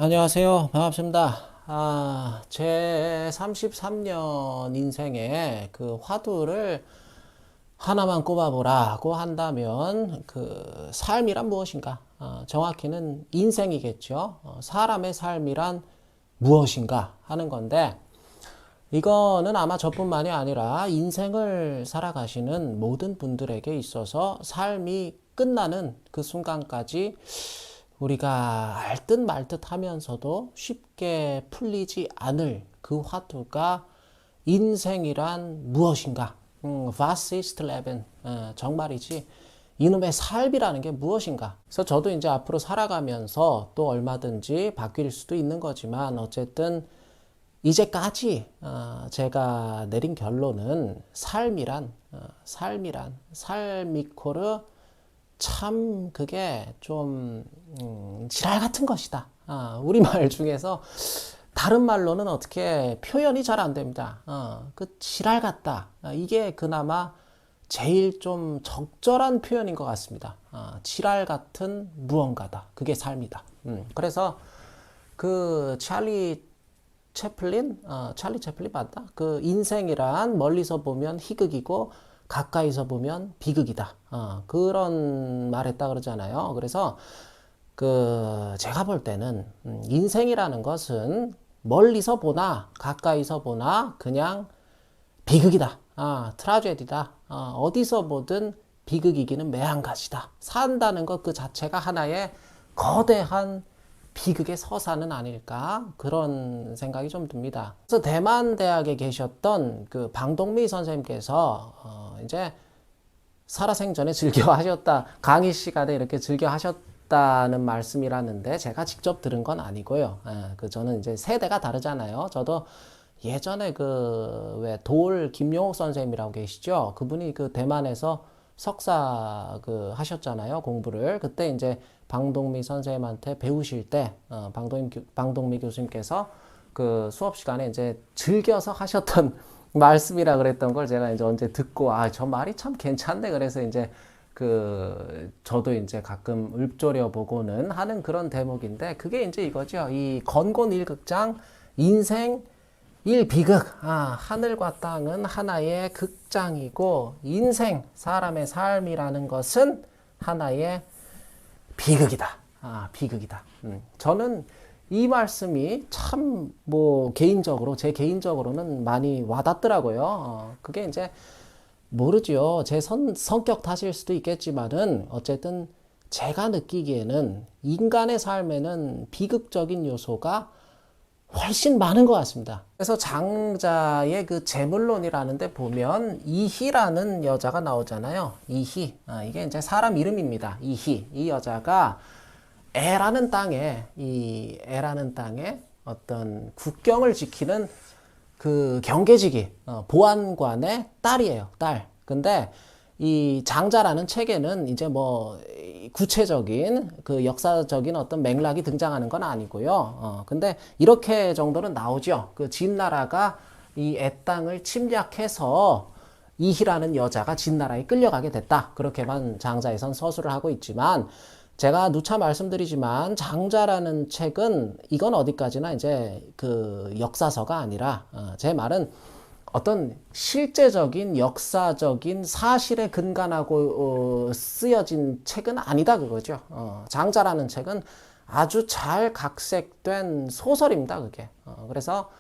안녕하세요. 반갑습니다. 제 33년 인생에 그 화두를 하나만 꼽아보라고 한다면 그 삶이란 무엇인가? 정확히는 인생이겠죠. 사람의 삶이란 무엇인가 하는 건데 이거는 아마 저뿐만이 아니라 인생을 살아가시는 모든 분들에게 있어서 삶이 끝나는 그 순간까지 우리가 알 듯 말 듯 하면서도 쉽게 풀리지 않을 그 화두가 인생이란 무엇인가? Was ist Leben? 정말이지. 이놈의 삶이라는 게 무엇인가? 그래서 저도 이제 앞으로 살아가면서 또 얼마든지 바뀔 수도 있는 거지만 어쨌든 이제까지 제가 내린 결론은 삶이코르 참 그게 좀 지랄 같은 것이다. 우리말 중에서 다른 말로는 어떻게 표현이 잘 안 됩니다. 그 지랄 같다. 이게 그나마 제일 좀 적절한 표현인 것 같습니다. 지랄 같은 무언가다. 그게 삶이다. 그래서 그 찰리 채플린 맞다? 그 인생이란 멀리서 보면 희극이고 가까이서 보면 비극이다. 그런 말 했다 그러잖아요. 그래서 그 제가 볼 때는 인생이라는 것은 멀리서 보나 가까이서 보나 그냥 비극이다. 트라제디다. 어디서 보든 비극이기는 매한가지다. 산다는 것 그 자체가 하나의 거대한 비극의 서사는 아닐까 그런 생각이 좀 듭니다. 그래서 대만 대학에 계셨던 그 방동미 선생님께서 이제 살아생전에 즐겨 하셨다 강의 시간에 이렇게 즐겨 하셨다는 말씀이라는데 제가 직접 들은 건 아니고요. 그 저는 이제 세대가 다르잖아요. 저도 예전에 그 왜 돌 김용옥 선생님이라고 계시죠. 그분이 그 대만에서 석사 하셨잖아요. 공부를. 그때 이제 방동미 선생님한테 배우실 때, 방동미 교수님께서 그 수업 시간에 이제 즐겨서 하셨던 말씀이라 그랬던 걸 제가 이제 언제 듣고, 저 말이 참 괜찮네. 그래서 이제 저도 이제 가끔 읊조려 보고는 하는 그런 대목인데, 그게 이제 이거죠. 이 건곤 일극장, 인생 일비극. 하늘과 땅은 하나의 극장이고 인생, 사람의 삶이라는 것은 하나의 비극이다. 비극이다. 저는 이 말씀이 참 제 개인적으로는 많이 와닿더라고요. 그게 이제 모르죠. 제 성격 탓일 수도 있겠지만은 어쨌든 제가 느끼기에는 인간의 삶에는 비극적인 요소가 훨씬 많은 것 같습니다. 그래서 장자의 그 재물론이라는 데 보면 이희라는 여자가 나오잖아요. 이희. 이게 이제 사람 이름입니다. 이희. 이 여자가 애라는 땅에 어떤 국경을 지키는 그 경계지기, 보안관의 딸이에요. 딸. 근데 이 장자라는 책에는 이제 구체적인 그 역사적인 어떤 맥락이 등장하는 건 아니고요. 근데 이렇게 정도는 나오죠. 그 진나라가 이 애 땅을 침략해서 이희라는 여자가 진나라에 끌려가게 됐다. 그렇게만 장자에선 서술을 하고 있지만 제가 누차 말씀드리지만 장자라는 책은 이건 어디까지나 이제 그 역사서가 아니라 제 말은 어떤 실제적인 역사적인 사실에 근간하고 쓰여진 책은 아니다 그거죠. 장자라는 책은 아주 잘 각색된 소설입니다. 그게. 그래서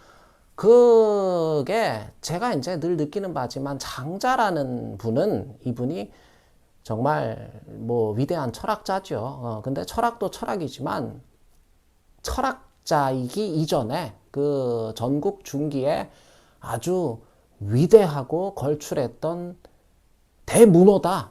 그게 제가 이제 늘 느끼는 바지만 장자라는 이분이 정말 위대한 철학자죠. 근데 철학도 철학이지만 철학자이기 이전에 그 전국 중기에 아주 위대하고 걸출했던 대문호다.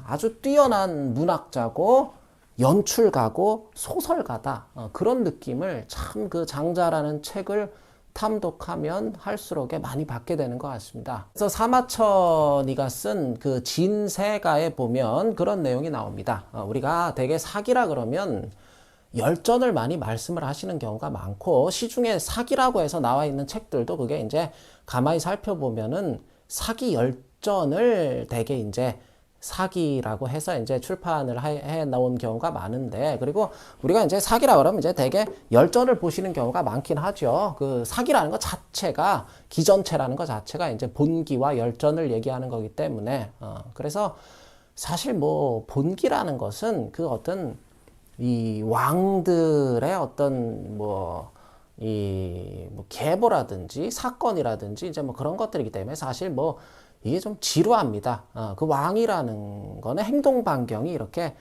아주 뛰어난 문학자고 연출가고 소설가다. 그런 느낌을 참 그 장자라는 책을 탐독하면 할수록 많이 받게 되는 것 같습니다. 그래서 사마천이가 쓴 그 진세가에 보면 그런 내용이 나옵니다. 우리가 되게 사기라 그러면 열전을 많이 말씀을 하시는 경우가 많고 시중에 사기라고 해서 나와 있는 책들도 그게 이제 가만히 살펴보면은 사기 열전을 되게 이제 사기라고 해서 이제 출판을 해 나온 경우가 많은데, 그리고 우리가 이제 사기라 그러면 이제 되게 열전을 보시는 경우가 많긴 하죠. 그 사기라는 것 자체가, 기전체라는 것 자체가 이제 본기와 열전을 얘기하는 거기 때문에, 그래서 사실 뭐 본기라는 것은 그 어떤 이 왕들의 어떤 뭐 계보라든지 사건이라든지 이제 뭐 그런 것들이기 때문에 사실 뭐 이게 좀 지루합니다. 그 왕이라는 거는 행동 반경이 이렇게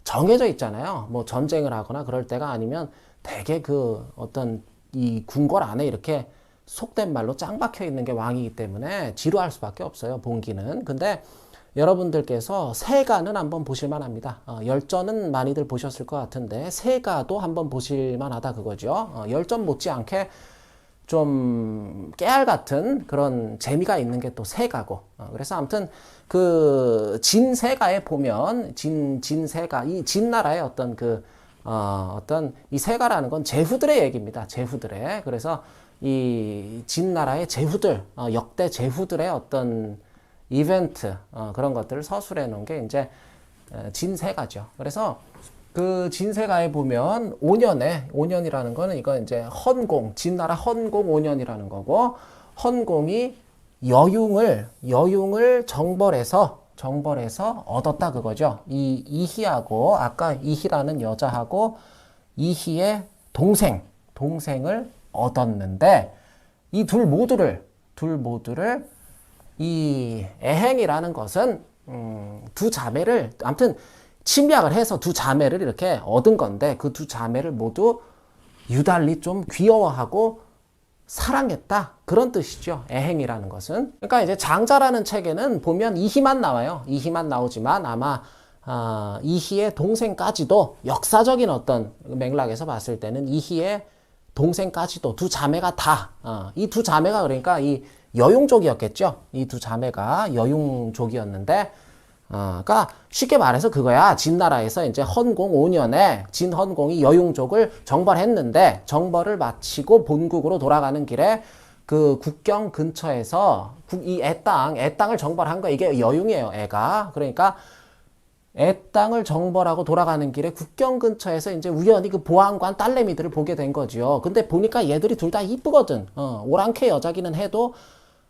정해져 있잖아요. 뭐 전쟁을 하거나 그럴 때가 아니면 되게 그 어떤 이 궁궐 안에 이렇게 속된 말로 짱 박혀 있는 게 왕이기 때문에 지루할 수밖에 없어요. 본기는. 근데 여러분들께서 세가는 한번 보실만 합니다. 열전은 많이들 보셨을 것 같은데 세가도 한번 보실만 하다 그거죠. 열전 못지않게 좀 깨알 같은 그런 재미가 있는 게 또 세가고, 그래서 아무튼 그 진세가에 보면 진세가 이 진나라의 어떤 어떤 이 세가라는 건 제후들의 얘기입니다. 제후들의. 그래서 이 진나라의 제후들, 역대 제후들의 어떤 이벤트, 그런 것들을 서술해 놓은 게 이제 진세가죠. 그래서 그 진세가에 보면 5년이라는 거는 이거 이제 헌공, 진나라 헌공 5년이라는 거고, 헌공이 여융을 정벌해서 얻었다 그거죠. 이 이희하고, 아까 이희라는 여자하고 이희의 동생을 얻었는데, 이 둘 모두를 이 애행이라는 것은 두 자매를 아무튼 침략을 해서 두 자매를 이렇게 얻은 건데, 그 두 자매를 모두 유달리 좀 귀여워하고 사랑했다, 그런 뜻이죠. 애행이라는 것은. 그러니까 이제 장자라는 책에는 보면 이희만 나와요. 이희만 나오지만 아마 이희의 동생까지도 역사적인 어떤 맥락에서 봤을 때는 이희의 동생까지도 두 자매가 다 이 두 자매가 그러니까 이 여융족이었겠죠. 이 두 자매가 여융족이었는데, 그러니까 쉽게 말해서 그거야. 진나라에서 이제 헌공 5년에 진헌공이 여융족을 정벌했는데, 정벌을 마치고 본국으로 돌아가는 길에 그 국경 근처에서 이 애땅을 정벌한 거, 이게 여융이에요. 애가. 그러니까 애땅을 정벌하고 돌아가는 길에 국경 근처에서 이제 우연히 그 보안관 딸내미들을 보게 된 거죠. 근데 보니까 얘들이 둘 다 이쁘거든. 오랑캐 여자기는 해도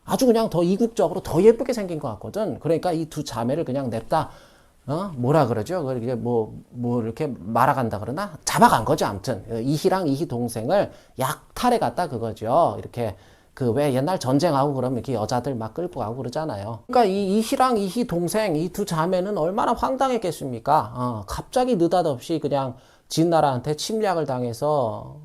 아주 그냥 더 이국적으로 더 예쁘게 생긴 것 같거든. 그러니까 이 두 자매를 그냥 냅다, 뭐라 그러죠? 이게 뭐 이렇게 말아간다 그러나? 잡아간 거죠. 아무튼. 이희랑 이희 동생을 약탈해 갔다 그거죠. 이렇게 왜 옛날 전쟁하고 그러면 이렇게 여자들 막 끌고 가고 그러잖아요. 그러니까 이 이희랑 이희 동생, 이 두 자매는 얼마나 황당했겠습니까? 갑자기 느닷없이 그냥 진나라한테 침략을 당해서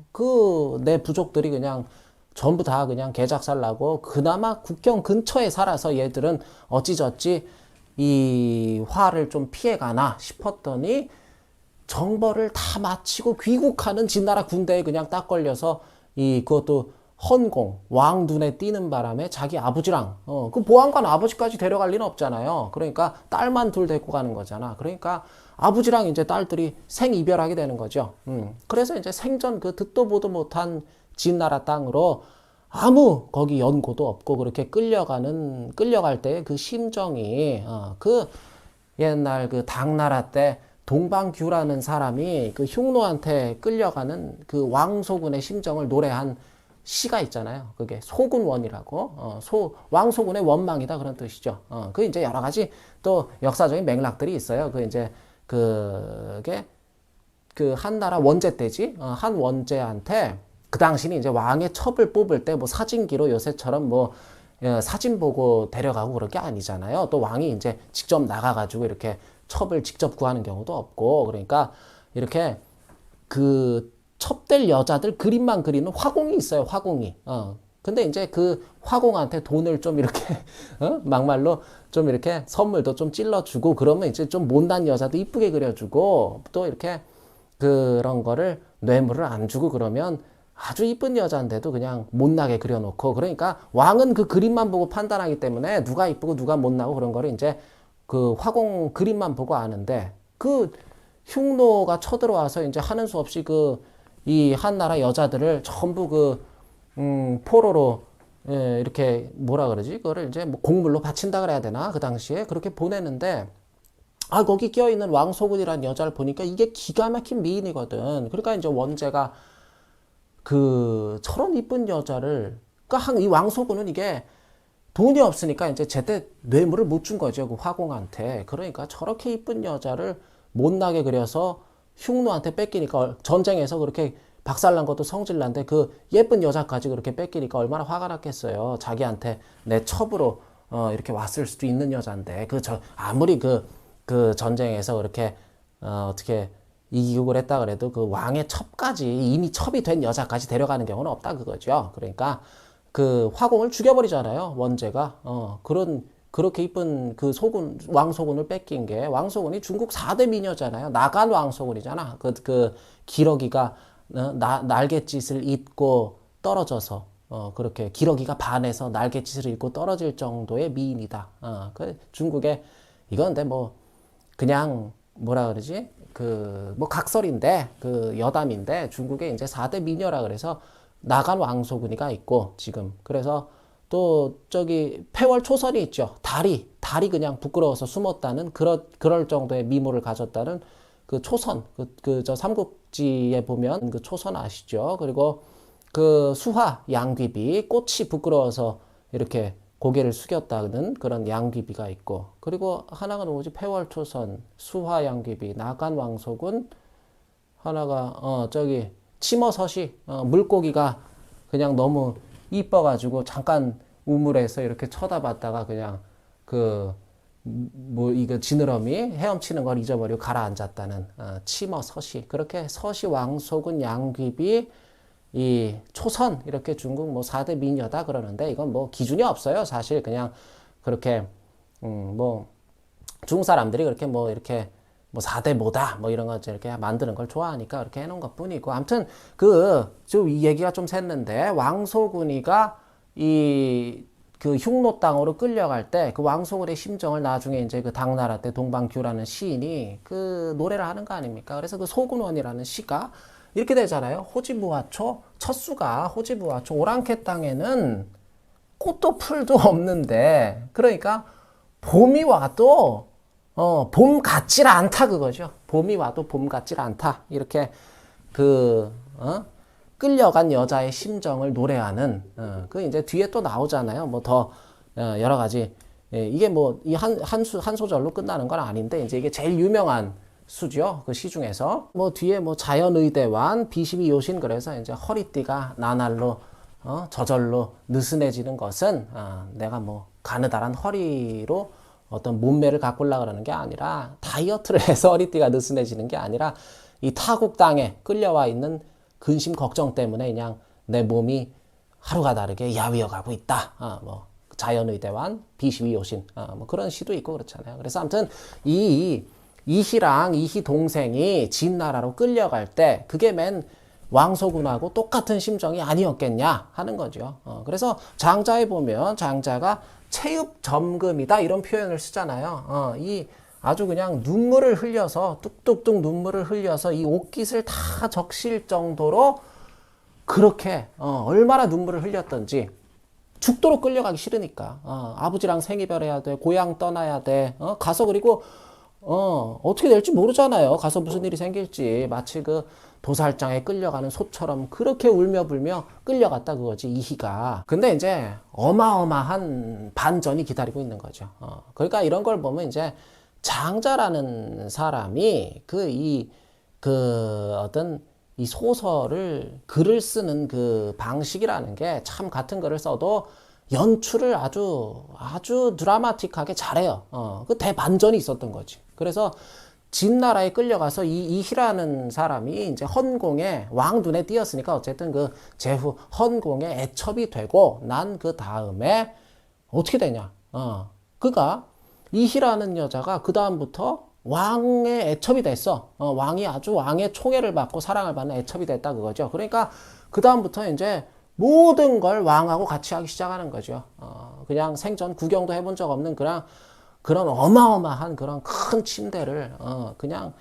내 부족들이 그냥 전부 다 그냥 개작살 나고, 그나마 국경 근처에 살아서 얘들은 어찌저찌 이 화를 좀 피해가나 싶었더니 정벌을 다 마치고 귀국하는 진나라 군대에 그냥 딱 걸려서 그것도 헌공, 왕 눈에 띄는 바람에 자기 아버지랑, 그 보안관 아버지까지 데려갈 리는 없잖아요. 그러니까 딸만 둘 데리고 가는 거잖아. 그러니까 아버지랑 이제 딸들이 생이별하게 되는 거죠. 그래서 이제 생전 그 듣도 보도 못한 진나라 땅으로 아무 거기 연고도 없고 그렇게 끌려갈 때의 그 심정이, 그 옛날 그 당나라 때 동방규라는 사람이 그 흉노한테 끌려가는 그 왕소군의 심정을 노래한 시가 있잖아요. 그게 소군원이라고, 왕소군의 원망이다 그런 뜻이죠. 그 이제 여러 가지 또 역사적인 맥락들이 있어요. 그 이제 그게 그 한나라 원제 때지, 한 원제한테 그 당시는 이제 왕의 첩을 뽑을 때 뭐 사진기로 요새처럼 뭐 사진 보고 데려가고 그럴 게 아니잖아요. 또 왕이 이제 직접 나가가지고 이렇게 첩을 직접 구하는 경우도 없고, 그러니까 이렇게 그 첩될 여자들 그림만 그리는 화공이 있어요. 화공이. 근데 이제 그 화공한테 돈을 좀 이렇게 막말로 좀 이렇게 선물도 좀 찔러주고 그러면 이제 좀 못난 여자도 이쁘게 그려주고, 또 이렇게 그런 거를 뇌물을 안 주고 그러면 아주 이쁜 여자인데도 그냥 못나게 그려놓고, 그러니까 왕은 그 그림만 보고 판단하기 때문에 누가 이쁘고 누가 못나고 그런 거를 이제 그 화공 그림만 보고 아는데, 그 흉노가 쳐들어와서 이제 하는 수 없이 이 한나라 여자들을 전부 포로로, 이렇게 뭐라 그러지? 그거를 이제 뭐 곡물로 바친다 그래야 되나? 그 당시에 그렇게 보내는데, 아, 거기 껴있는 왕소군이라는 여자를 보니까 이게 기가 막힌 미인이거든. 그러니까 이제 원제가 그 저런 이쁜 여자를, 그러니까 이 왕소군은 이게 돈이 없으니까 이제 제때 뇌물을 못 준 거죠. 그 화공한테. 그러니까 저렇게 이쁜 여자를 못나게 그려서 흉노한테 뺏기니까, 전쟁에서 그렇게 박살난 것도 성질난데 그 예쁜 여자까지 그렇게 뺏기니까 얼마나 화가 났겠어요. 자기한테 내 첩으로 이렇게 왔을 수도 있는 여잔데, 아무리 그 전쟁에서 그렇게 어떻게 이기국을 했다 그래도 그 왕의 첩까지, 이미 첩이 된 여자까지 데려가는 경우는 없다 그거죠. 그러니까 그 화공을 죽여버리잖아요. 원제가. 그렇게 이쁜 그 왕소군을 뺏긴 게, 왕소군이 중국 4대 미녀잖아요. 나간 왕소군이잖아. 그 기러기가 날갯짓을 입고 떨어져서, 그렇게 기러기가 반해서 날갯짓을 입고 떨어질 정도의 미인이다. 그 중국의, 이건 근데 뭐 그냥 뭐라 그러지? 뭐 각설인데, 여담인데, 중국에 이제 4대 미녀라 그래서 나간 왕소군이가 있고, 지금. 그래서 또 저기 폐월 초선이 있죠. 달이 그냥 부끄러워서 숨었다는, 그럴 정도의 미모를 가졌다는 그 초선, 저 삼국지에 보면 그 초선 아시죠? 그리고 그 수화 양귀비, 꽃이 부끄러워서 이렇게 고개를 숙였다는 그런 양귀비가 있고, 그리고 하나가 누구지? 폐월초선, 수화양귀비, 나간왕소군, 하나가 저기 치머서시, 물고기가 그냥 너무 이뻐가지고 잠깐 우물에서 이렇게 쳐다봤다가 그냥 뭐 이거 지느러미 헤엄치는 걸 잊어버리고 가라앉았다는 치머서시. 그렇게 서시왕소군, 양귀비, 이 초선, 이렇게 중국 뭐 4대 미녀다 그러는데, 이건 뭐 기준이 없어요. 사실 그냥 그렇게 뭐 중국 사람들이 그렇게 뭐 이렇게 뭐 4대 뭐다 뭐 이런 거 이렇게 만드는 걸 좋아하니까 그렇게 해놓은 것 뿐이고, 아무튼 좀 이 얘기가 좀 샜는데, 왕소군이가 그 흉노 땅으로 끌려갈 때 그 왕소군의 심정을 나중에 이제 그 당나라 때 동방규라는 시인이 그 노래를 하는 거 아닙니까? 그래서 그 소군원이라는 시가 이렇게 되잖아요. 호지부화초, 첫수가 호지부화초, 오랑캐 땅에는 꽃도 풀도 없는데, 그러니까 봄이 와도 봄 같질 않다 그거죠. 봄이 와도 봄 같질 않다. 이렇게 끌려간 여자의 심정을 노래하는, 그 이제 뒤에 또 나오잖아요. 뭐 더 여러 가지. 이게 뭐 이 한 소절로 끝나는 건 아닌데, 이제 이게 제일 유명한 수죠. 그 시 중에서. 뭐 뒤에 뭐 자연의대완, 비십이요신, 그래서 이제 허리띠가 나날로 저절로 느슨해지는 것은, 내가 뭐 가느다란 허리로 어떤 몸매를 가꾸려고 그러는 게 아니라, 다이어트를 해서 허리띠가 느슨해지는 게 아니라, 이 타국 땅에 끌려와 있는 근심 걱정 때문에 그냥 내 몸이 하루가 다르게 야위어 가고 있다. 뭐 자연의대완, 비십이요신, 뭐 그런 시도 있고 그렇잖아요. 그래서 아무튼 이희랑 이희 동생이 진나라로 끌려갈 때 그게 맨 왕소군하고 똑같은 심정이 아니었겠냐 하는 거죠. 그래서 장자에 보면 장자가 체읍점금이다 이런 표현을 쓰잖아요. 이 아주 그냥 눈물을 흘려서, 뚝뚝뚝 눈물을 흘려서 이 옷깃을 다 적실 정도로 그렇게 얼마나 눈물을 흘렸던지, 죽도록 끌려가기 싫으니까. 아버지랑 생이별해야 돼, 고향 떠나야 돼, 가서, 그리고 어떻게 될지 모르잖아요. 가서 무슨 일이 생길지. 마치 그 도살장에 끌려가는 소처럼 그렇게 울며 불며 끌려갔다 그거지, 이희가. 근데 이제 어마어마한 반전이 기다리고 있는 거죠. 그러니까 이런 걸 보면 이제 장자라는 사람이 어떤 이 소설을, 글을 쓰는 그 방식이라는 게 참, 같은 글을 써도 연출을 아주 드라마틱하게 잘해요. 그 대반전이 있었던 거지. 그래서 진나라에 끌려가서 이 이희라는 사람이 이제 헌공의 왕 눈에 띄었으니까 어쨌든 그 제후 헌공의 애첩이 되고, 난 그 다음에 어떻게 되냐? 그가 이희라는 여자가 그 다음부터 왕의 애첩이 됐어. 왕이 아주 왕의 총애를 받고 사랑을 받는 애첩이 됐다 그거죠. 그러니까 그 다음부터 이제 모든 걸 왕하고 같이 하기 시작하는 거죠. 그냥 생전 구경도 해본 적 없는 그런 어마어마한 그런 큰 침대를 그냥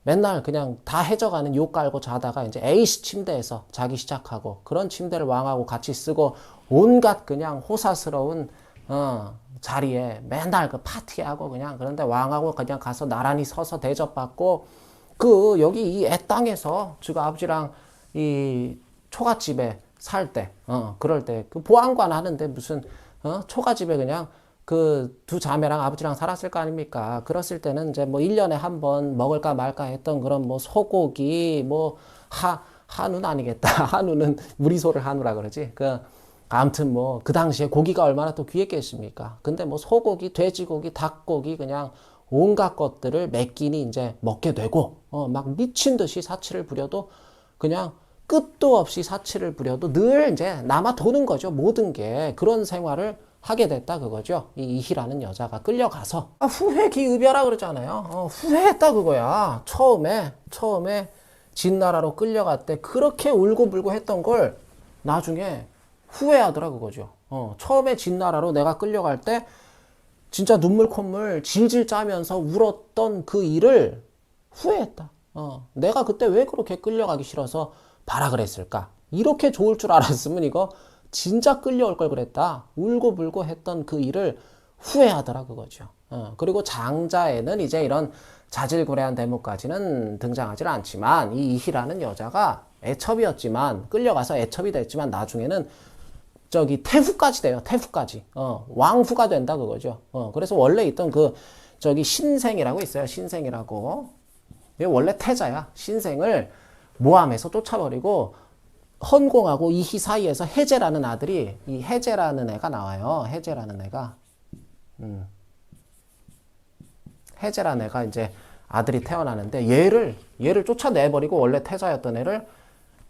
맨날 그냥 다 해져가는 욕 깔고 자다가 이제 A씨 침대에서 자기 시작하고, 그런 침대를 왕하고 같이 쓰고, 온갖 그냥 호사스러운 자리에 맨날 그 파티하고 그냥 그런데 왕하고 그냥 가서 나란히 서서 대접받고 그 여기 이 애 땅에서 지금 아버지랑 이 초가집에 살 때, 그럴 때 그 보안관 하는데 무슨 초가집에 그냥 그 두 자매랑 아버지랑 살았을 거 아닙니까? 그랬을 때는 이제 뭐 1년에 한 번 먹을까 말까 했던 그런 뭐 소고기 뭐 한우는 아니겠다. 한우는 무리소를 한우라 그러지. 아무튼 뭐 그 당시에 고기가 얼마나 또 귀했겠습니까? 근데 뭐 소고기, 돼지고기, 닭고기 그냥 온갖 것들을 몇 끼니 이제 먹게 되고 막 미친 듯이 사치를 부려도 그냥 끝도 없이 사치를 부려도 늘 이제 남아 도는 거죠. 모든 게 그런 생활을 하게 됐다 그거죠. 이 이희라는 여자가 끌려가서 후회 기읍이라 그러잖아요. 후회했다 그거야. 처음에 진나라로 끌려갈 때 그렇게 울고불고 했던 걸 나중에 후회하더라 그거죠. 처음에 진나라로 내가 끌려갈 때 진짜 눈물 콧물 질질 짜면서 울었던 그 일을 후회했다. 내가 그때 왜 그렇게 끌려가기 싫어서 발악을 했을까? 이렇게 좋을 줄 알았으면 이거 진짜 끌려올 걸 그랬다. 울고불고 했던 그 일을 후회하더라 그거죠. 그리고 장자에는 이제 이런 자질구레한 대목까지는 등장하지 않지만 이 이희라는 여자가 애첩이었지만 끌려가서 애첩이 됐지만 나중에는 저기 태후까지 돼요. 태후까지. 왕후가 된다 그거죠. 그래서 원래 있던 그 저기 신생이라고 있어요. 신생이라고. 원래 태자야. 신생을 모함해서 쫓아버리고 헌공하고 이희 사이에서 해제라는 아들이 이 해제라는 애가 나와요. 해제라는 애가. 해제라는 애가 이제 아들이 태어나는데 얘를 쫓아내버리고 원래 태자였던 애를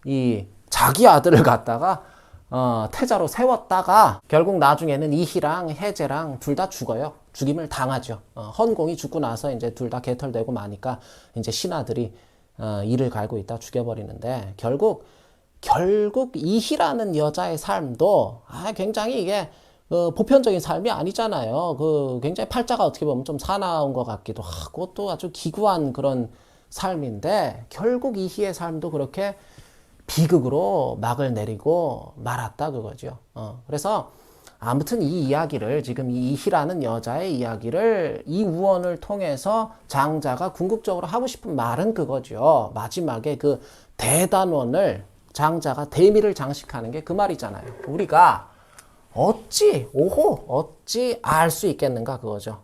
이 자기 아들을 갖다가 태자로 세웠다가 결국 나중에는 이희랑 해제랑 둘 다 죽어요. 죽임을 당하죠. 헌공이 죽고 나서 이제 둘 다 개털되고 마니까 이제 신하들이 이를 갈고 있다 죽여버리는데 결국 이희라는 여자의 삶도 굉장히 이게 보편적인 삶이 아니잖아요. 굉장히 팔자가 어떻게 보면 좀 사나운 것 같기도 하고 또 아주 기구한 그런 삶인데 결국 이희의 삶도 그렇게 비극으로 막을 내리고 말았다 그거죠. 그래서 아무튼 이 이야기를 지금 이 이희라는 여자의 이야기를 이 우원을 통해서 장자가 궁극적으로 하고 싶은 말은 그거죠. 마지막에 그 대단원을 장자가 대미를 장식하는 게 그 말이잖아요. 우리가 어찌 알 수 있겠는가 그거죠.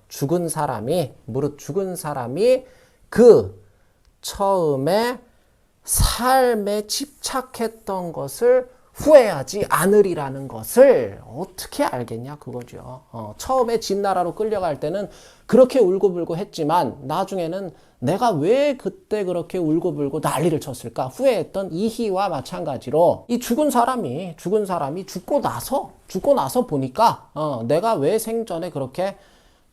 무릇 죽은 사람이 그 처음에 삶에 집착했던 것을 후회하지 않으리라는 것을 어떻게 알겠냐 그거죠. 처음에 진나라로 끌려갈 때는 그렇게 울고불고 했지만 나중에는 내가 왜 그때 그렇게 울고불고 난리를 쳤을까 후회했던 이희와 마찬가지로 이 죽은 사람이 죽고 나서 보니까 내가 왜 생전에 그렇게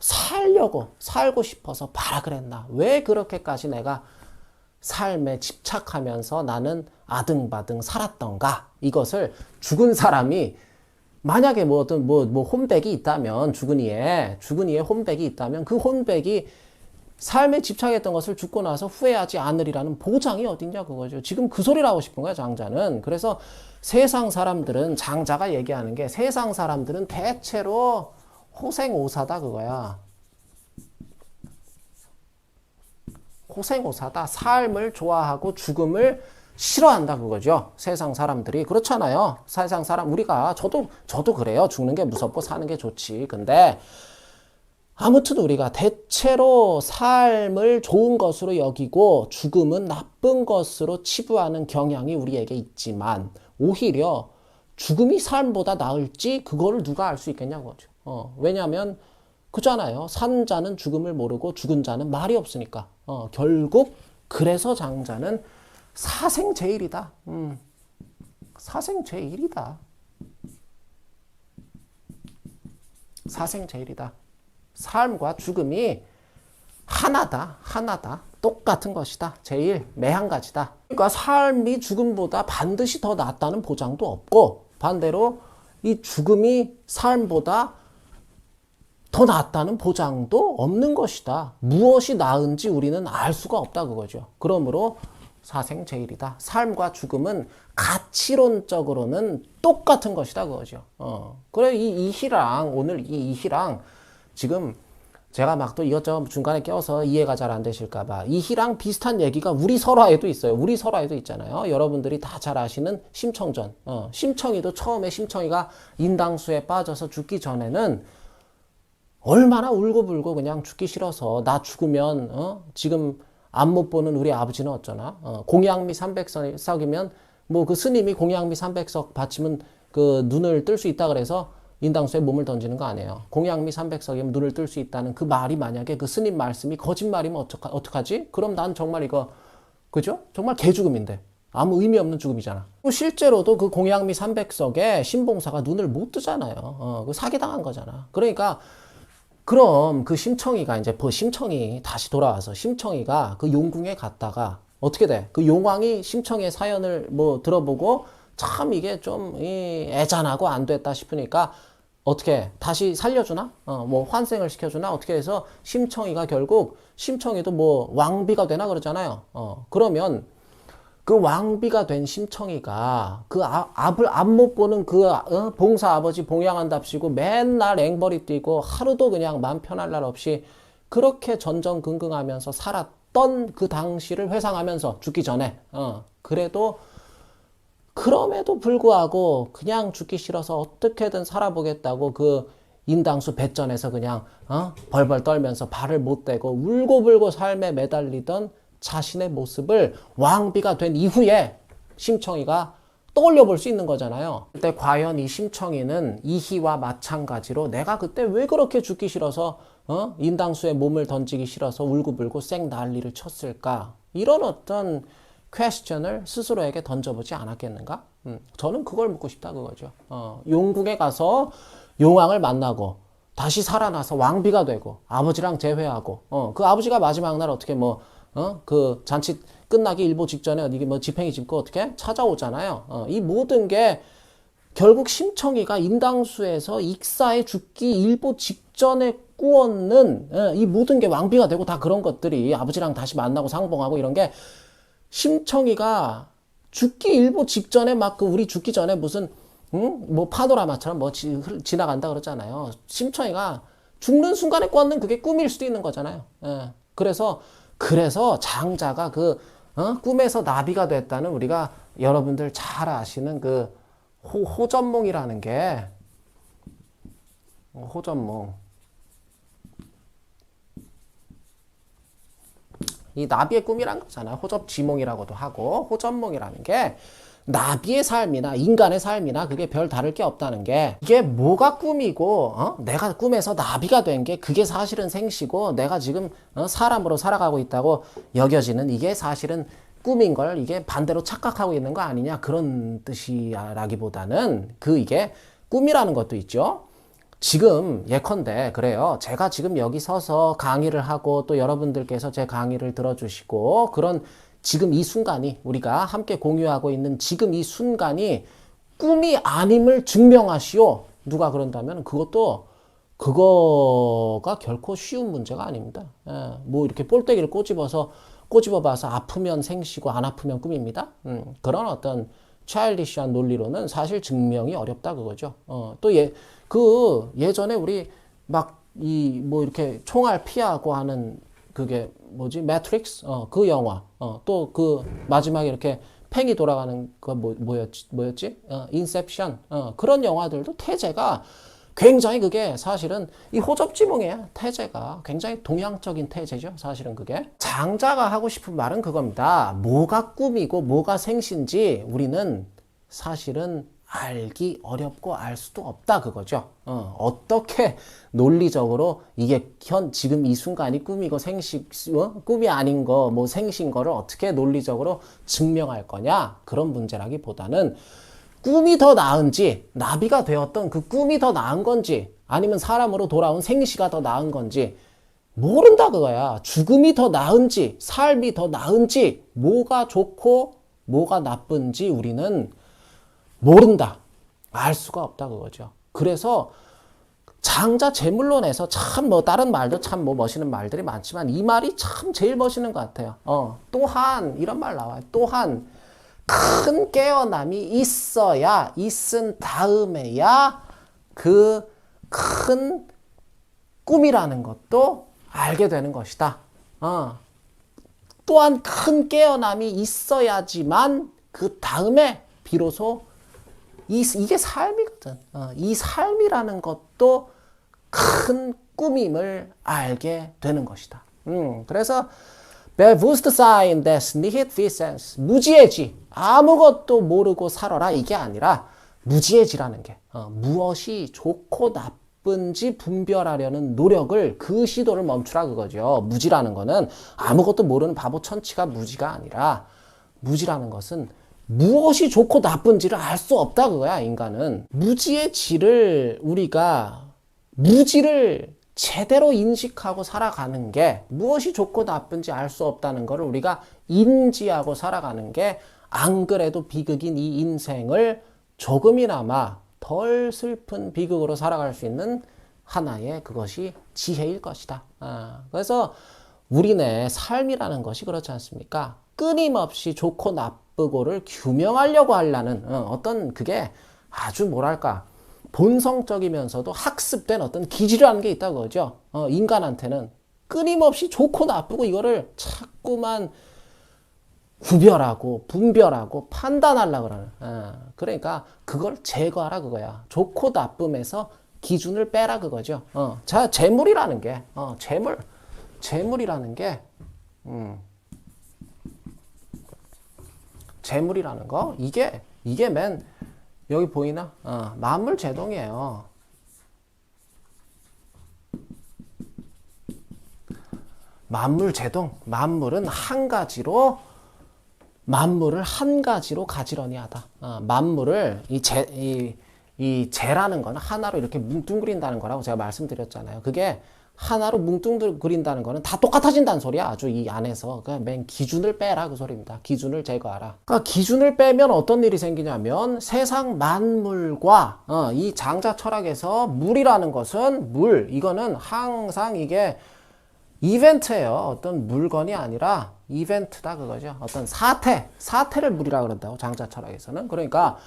살고 싶어서 발악을 했나, 왜 그렇게까지 내가 삶에 집착하면서 나는 아등바등 살았던가, 이것을 죽은 사람이 만약에 뭐 혼백이 있다면, 죽은이에 혼백이 있다면 그 혼백이 삶에 집착했던 것을 죽고 나서 후회하지 않으리라는 보장이 어딨냐 그거죠. 지금 그 소리를 하고 싶은 거야 장자는. 그래서 세상 사람들은, 장자가 얘기하는 게 세상 사람들은 대체로 호생오사다 그거야. 호생오사다. 삶을 좋아하고 죽음을 싫어한다 그거죠. 세상 사람들이. 그렇잖아요. 세상 사람, 우리가 저도 그래요. 죽는 게 무섭고 사는 게 좋지. 근데 아무튼 우리가 대체로 삶을 좋은 것으로 여기고 죽음은 나쁜 것으로 치부하는 경향이 우리에게 있지만, 오히려 죽음이 삶보다 나을지 그거를 누가 알 수 있겠냐고 하죠. 왜냐하면 그잖아요. 산 자는 죽음을 모르고 죽은 자는 말이 없으니까. 결국 그래서 장자는 사생제일이다. 사생제일이다. 사생제일이다. 삶과 죽음이 하나다. 똑같은 것이다. 제일 매한가지다. 그러니까 삶이 죽음보다 반드시 더 낫다는 보장도 없고, 반대로 이 죽음이 삶보다 더 낫다는 보장도 없는 것이다. 무엇이 나은지 우리는 알 수가 없다 그거죠. 그러므로 사생제일이다. 삶과 죽음은 가치론적으로는 똑같은 것이다 그거죠. 그래 오늘 이 이희랑 지금 제가 막 또 이것저것 중간에 껴서 이해가 잘 안 되실까봐 이희랑 비슷한 얘기가 우리 설화에도 있어요. 우리 설화에도 있잖아요. 여러분들이 다 잘 아시는 심청전. 심청이도 처음에 심청이가 인당수에 빠져서 죽기 전에는 얼마나 울고불고 그냥 죽기 싫어서 나 죽으면 지금 앞 못 보는 우리 아버지는 어쩌나 공양미 300석이면 뭐 그 스님이 공양미 300석 바치면 그 눈을 뜰 수 있다 그래서 인당수에 몸을 던지는 거 아니에요. 공양미 300석이면 눈을 뜰 수 있다는 그 말이 만약에 그 스님 말씀이 거짓말이면 어떡하지? 그럼 난 정말 이거 그죠? 정말 개죽음인데 아무 의미 없는 죽음이잖아. 실제로도 그 공양미 300석에 신봉사가 눈을 못 뜨잖아요. 그 사기당한 거잖아. 그러니까 그럼 그 심청이가 이제 심청이 다시 돌아와서 심청이가 그 용궁에 갔다가 어떻게 돼? 그 용왕이 심청이의 사연을 뭐 들어보고 참 이게 좀 애잔하고 안 됐다 싶으니까 어떻게 다시 살려주나? 뭐 환생을 시켜주나? 어떻게 해서 심청이가 결국 심청이도 뭐 왕비가 되나 그러잖아요. 그러면 그 왕비가 된 심청이가 그 앞을 앞 못 보는 그 봉사 아버지 봉양한답시고 맨날 앵벌이 뛰고 하루도 그냥 맘 편할 날 없이 그렇게 전전긍긍하면서 살았던 그 당시를 회상하면서 죽기 전에 그래도 그럼에도 불구하고 그냥 죽기 싫어서 어떻게든 살아보겠다고 그 인당수 배전에서 그냥 벌벌 떨면서 발을 못 대고 울고불고 삶에 매달리던 자신의 모습을 왕비가 된 이후에 심청이가 떠올려 볼 수 있는 거잖아요. 그때 과연 이 심청이는 이희와 마찬가지로 내가 그때 왜 그렇게 죽기 싫어서 인당수에 몸을 던지기 싫어서 울고불고 쌩 난리를 쳤을까? 이런 어떤 퀘스천을 스스로에게 던져보지 않았겠는가? 저는 그걸 묻고 싶다 그거죠. 용궁에 가서 용왕을 만나고 다시 살아나서 왕비가 되고 아버지랑 재회하고 그 아버지가 마지막 날 어떻게 그 잔치 끝나기 일보 직전에 어디 뭐 지팽이 짚고 어떻게 찾아오잖아요. 이 모든 게 결국 심청이가 인당수에서 익사에 죽기 일보 직전에 꾸었는 이 모든 게 왕비가 되고 다 그런 것들이 아버지랑 다시 만나고 상봉하고 이런 게 심청이가 죽기 일보 직전에 막 그 우리 죽기 전에 무슨 뭐 파노라마처럼 뭐 지나간다 그러잖아요. 심청이가 죽는 순간에 꿨는 그게 꿈일 수도 있는 거잖아요. 그래서 장자가 그 꿈에서 나비가 됐다는 우리가 여러분들 잘 아시는 그 호전몽이라는 게 호전몽 이 나비의 꿈이란 거잖아요. 호접지몽이라고도 하고 호전몽이라는 게 나비의 삶이나 인간의 삶이나 그게 별 다를 게 없다는 게 이게 뭐가 꿈이고 내가 꿈에서 나비가 된 게 그게 사실은 생시고 내가 지금 사람으로 살아가고 있다고 여겨지는 이게 사실은 꿈인 걸 이게 반대로 착각하고 있는 거 아니냐 그런 뜻이라기보다는 이게 꿈이라는 것도 있죠. 지금 예컨대 그래요. 제가 지금 여기 서서 강의를 하고 또 여러분들께서 제 강의를 들어주시고 그런 지금 이 순간이 우리가 함께 공유하고 있는 지금 이 순간이 꿈이 아님을 증명하시오. 누가 그런다면 그거가 결코 쉬운 문제가 아닙니다. 뭐 이렇게 볼때기를 꼬집어봐서 아프면 생시고 안 아프면 꿈입니다. 그런 어떤 차일디시한 논리로는 사실 증명이 어렵다 그거죠. 또 예전에 우리 뭐 이렇게 총알 피하고 하는 그게 뭐지? 매트릭스? 그 영화. 또 그 마지막에 이렇게 팽이 돌아가는 거 뭐였지? 인셉션. 그런 영화들도 태제가 굉장히 그게 사실은 이 호접지몽이에요. 태제가 굉장히 동양적인 태제죠. 사실은 그게. 장자가 하고 싶은 말은 그겁니다. 뭐가 꿈이고 뭐가 생신지 우리는 사실은 알기 어렵고 알 수도 없다 그거죠. 어떻게 논리적으로 이게 지금 이 순간이 꿈이고 꿈이 아닌 거, 뭐 생신 거를 어떻게 논리적으로 증명할 거냐 그런 문제라기보다는 꿈이 더 나은지 나비가 되었던 그 꿈이 더 나은 건지 아니면 사람으로 돌아온 생시가 더 나은 건지 모른다 그거야. 죽음이 더 나은지 삶이 더 나은지 뭐가 좋고 뭐가 나쁜지 우리는 모른다. 알 수가 없다 그거죠. 그래서 장자 제물론에서 참 뭐 다른 말도 참 뭐 멋있는 말들이 많지만 이 말이 참 제일 멋있는 것 같아요. 또한 이런 말 나와요. 또한 큰 깨어남이 있은 다음에야 그 큰 꿈이라는 것도 알게 되는 것이다. 또한 큰 깨어남이 있어야지만 그 다음에 비로소 이게 삶이거든. 이 삶이라는 것도 큰 꿈임을 알게 되는 것이다. 그래서 Bewusstsein des Nichtwissens, 무지해지, 아무것도 모르고 살아라, 이게 아니라 무지해지라는 게 무엇이 좋고 나쁜지 분별하려는 노력을, 그 시도를 멈추라 그거죠. 무지라는 거는 아무것도 모르는 바보 천치가 무지가 아니라, 무지라는 것은 무엇이 좋고 나쁜지를 알 수 없다 그거야. 인간은 무지의 질을, 우리가 무지를 제대로 인식하고 살아가는 게, 무엇이 좋고 나쁜지 알 수 없다는 것을 우리가 인지하고 살아가는 게, 안 그래도 비극인 이 인생을 조금이나마 덜 슬픈 비극으로 살아갈 수 있는 하나의 그것이 지혜일 것이다. 그래서 우리네 삶이라는 것이 그렇지 않습니까? 끊임없이 좋고 나쁘고를 규명하려고 하려는 어떤, 그게 아주 뭐랄까 본성적이면서도 학습된 어떤 기질이라는 게 있다고 그러죠. 인간한테는 끊임없이 좋고 나쁘고 이거를 자꾸만 구별하고 분별하고 판단하려고 그러는, 그러니까 그걸 제거하라 그거야. 좋고 나쁨에서 기준을 빼라 그거죠. 자, 재물이라는 게, 재물이라는 게, 재물이라는 거, 이게 맨 여기 보이나? 만물제동이에요. 만물제동. 만물은 한 가지로, 만물을 한 가지로 가지런히 하다. 만물을 이 재라는 거는 하나로 이렇게 뭉뚱그린다는 거라고 제가 말씀드렸잖아요. 그게 하나로 뭉뚱그린다는 거는 다 똑같아진다는 소리야. 아주 이 안에서. 그러니까 맨 기준을 빼라 그 소리입니다. 기준을 제거하라. 그러니까 기준을 빼면 어떤 일이 생기냐면, 세상 만물과 이 장자 철학에서 물이라는 것은, 이거는 항상 이게 이벤트예요. 어떤 물건이 아니라 이벤트다 그거죠. 어떤 사태를 물이라 그런다고, 장자 철학에서는. 그러니까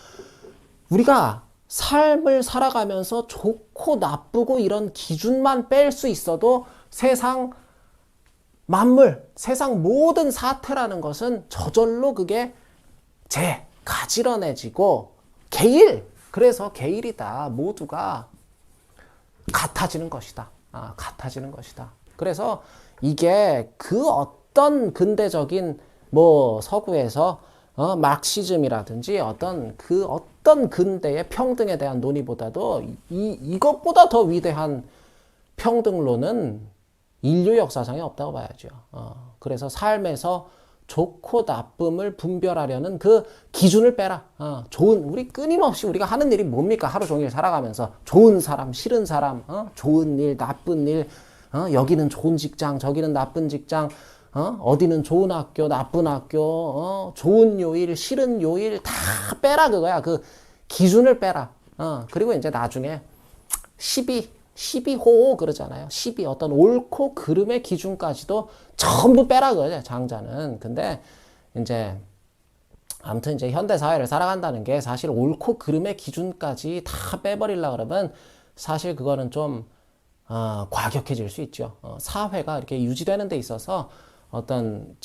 우리가 삶을 살아가면서 좋고 나쁘고 이런 기준만 뺄 수 있어도 세상 만물, 세상 모든 사태라는 것은 저절로 그게 가지런해지고 그래서 계일이다. 모두가 같아지는 것이다. 같아지는 것이다. 그래서 이게 그 어떤 근대적인 서구에서 막시즘이라든지 어떤 근대의 평등에 대한 논의보다도 이것보다 더 위대한 평등론은 인류 역사상에 없다고 봐야죠. 그래서 삶에서 좋고 나쁨을 분별하려는 그 기준을 빼라. 우리 끊임없이 우리가 하는 일이 뭡니까? 하루 종일 살아가면서 좋은 사람, 싫은 사람, 좋은 일, 나쁜 일, 여기는 좋은 직장, 저기는 나쁜 직장, 어디는 좋은 학교, 나쁜 학교, 좋은 요일, 싫은 요일 다 빼라 그거야. 그 기준을 빼라. 그리고 이제 나중에 시비호호 그러잖아요. 어떤 옳고 그름의 기준까지도 전부 빼라 그거죠, 장자는. 근데 이제 아무튼 이제 현대 사회를 살아간다는 게 사실 옳고 그름의 기준까지 다 빼버리려고 그러면 사실 그거는 좀 과격해질 수 있죠. 사회가 이렇게 유지되는 데 있어서 어떤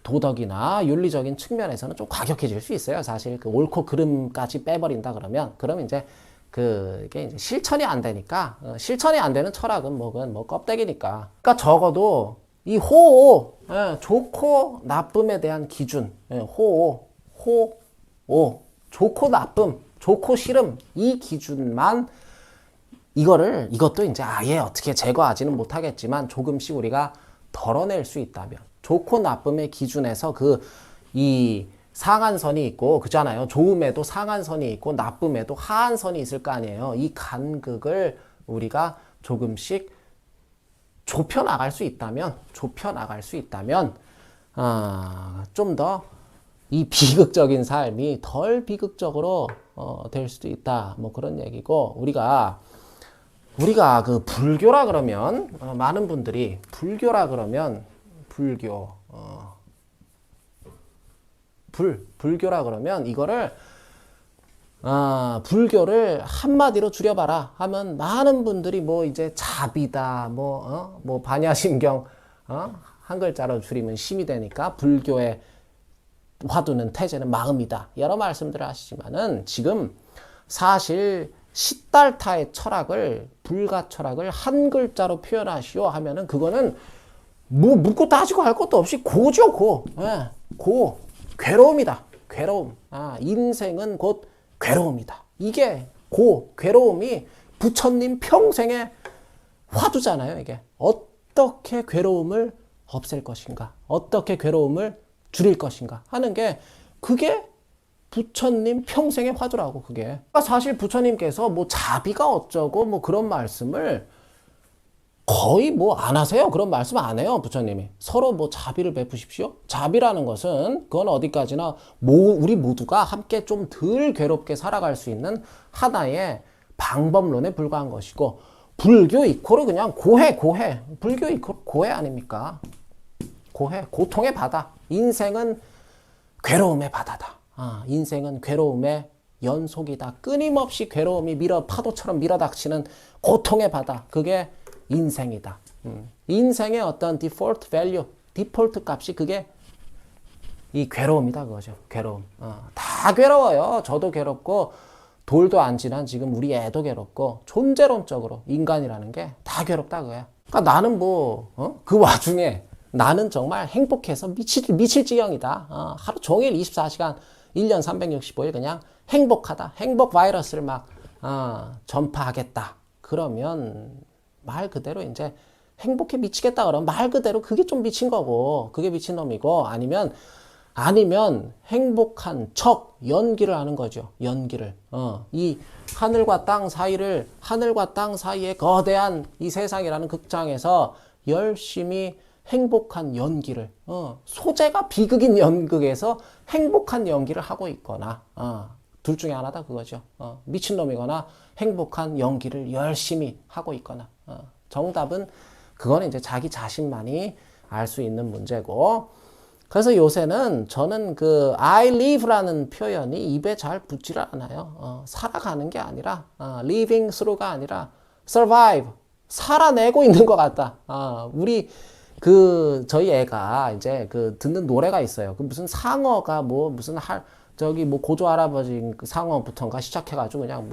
도덕이나 윤리적인 측면에서는 좀 과격해질 수 있어요. 사실 그 옳고 그름까지 빼버린다 그러면 이제 그게 이제 실천이 안 되니까, 실천이 안 되는 철학은 껍데기니까. 그러니까 적어도 이 호호, 좋고 나쁨에 대한 기준, 호호, 좋고 나쁨, 좋고 싫음, 이 기준만, 이것도 이제 아예 어떻게 제거하지는 못하겠지만 조금씩 우리가 덜어낼 수 있다면, 좋고 나쁨의 기준에서 이 상한선이 있고, 그잖아요. 좋음에도 상한선이 있고, 나쁨에도 하한선이 있을 거 아니에요. 이 간극을 우리가 조금씩 좁혀나갈 수 있다면, 좀 더 이 비극적인 삶이 덜 비극적으로 될 수도 있다. 그런 얘기고, 우리가 그 불교라 그러면, 많은 분들이 불교라 그러면, 불교라 그러면 이거를 불교를 한마디로 줄여봐라 하면 많은 분들이 뭐 이제 자비다, 뭐 반야심경, 한 글자로 줄이면 심이 되니까 불교의 화두는 태제는 마음이다. 여러 말씀들을 하시지만은 지금 사실 시달타의 철학을, 불가 철학을 한 글자로 표현하시오 하면은 그거는 뭐 묻고 따지고 할 것도 없이 고죠, 고. 예, 고. 괴로움이다. 괴로움. 인생은 곧 괴로움이다. 이게 괴로움이 부처님 평생의 화두잖아요, 이게. 어떻게 괴로움을 없앨 것인가? 어떻게 괴로움을 줄일 것인가? 하는 게 그게 부처님 평생의 화두라고, 그게. 사실 부처님께서 뭐 자비가 어쩌고 뭐 그런 말씀을 거의 뭐 안 하세요. 그런 말씀 안 해요, 부처님이. 서로 뭐 자비를 베푸십시오. 자비라는 것은 그건 어디까지나 우리 모두가 함께 좀 덜 괴롭게 살아갈 수 있는 하나의 방법론에 불과한 것이고, 불교 이코르 그냥 고해. 불교 이코르 고해 아닙니까? 고해, 고통의 바다. 인생은 괴로움의 바다다. 인생은 괴로움의 연속이다. 끊임없이 괴로움이 파도처럼 밀어닥치는 고통의 바다. 그게 인생이다. 인생의 어떤 디폴트 밸류, 디폴트 값이 그게 이 괴로움이다, 그거죠. 괴로움. 다 괴로워요. 저도 괴롭고, 돌도 안 지난 지금 우리 애도 괴롭고, 존재론적으로 인간이라는 게 다 괴롭다, 그거야. 그러니까 나는 그 와중에 나는 정말 행복해서 미칠 지경이다. 하루 종일 24시간, 1년 365일 그냥 행복하다. 행복 바이러스를 막, 전파하겠다. 그러면 말 그대로 이제 행복해 미치겠다 그러면 말 그대로 그게 좀 미친 거고, 그게 미친 놈이고, 아니면 행복한 척 연기를 하는 거죠. 연기를. 이 하늘과 땅 사이에 거대한 이 세상이라는 극장에서 열심히 행복한 연기를, 소재가 비극인 연극에서 행복한 연기를 하고 있거나, 둘 중에 하나다 그거죠. 미친놈이거나 행복한 연기를 열심히 하고 있거나. 정답은 그거는 이제 자기 자신만이 알 수 있는 문제고, 그래서 요새는 저는 그 I live라는 표현이 입에 잘 붙지를 않아요. 살아가는 게 아니라, living through가 아니라 survive, 살아내고 있는 것 같다. 저희 애가 이제 듣는 노래가 있어요. 무슨 상어가 무슨 고조 할아버지 상어부터인가 시작해가지고 그냥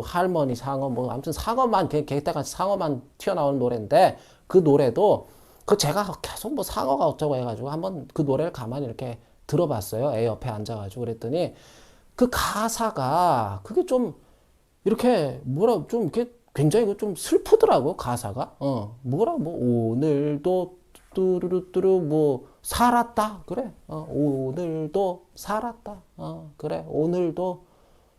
할머니 상어, 아무튼 상어만, 개떼같이 상어만 튀어나오는 노래인데, 그 노래도, 제가 계속 상어가 어쩌고 해가지고 한번 그 노래를 가만히 이렇게 들어봤어요. 애 옆에 앉아가지고. 그랬더니, 그 가사가, 그게 좀, 이렇게, 좀 이렇게 굉장히 좀 슬프더라고, 가사가. 오늘도 뚜루루뚜루 살았다. 그래. 오늘도 살았다. 그래. 오늘도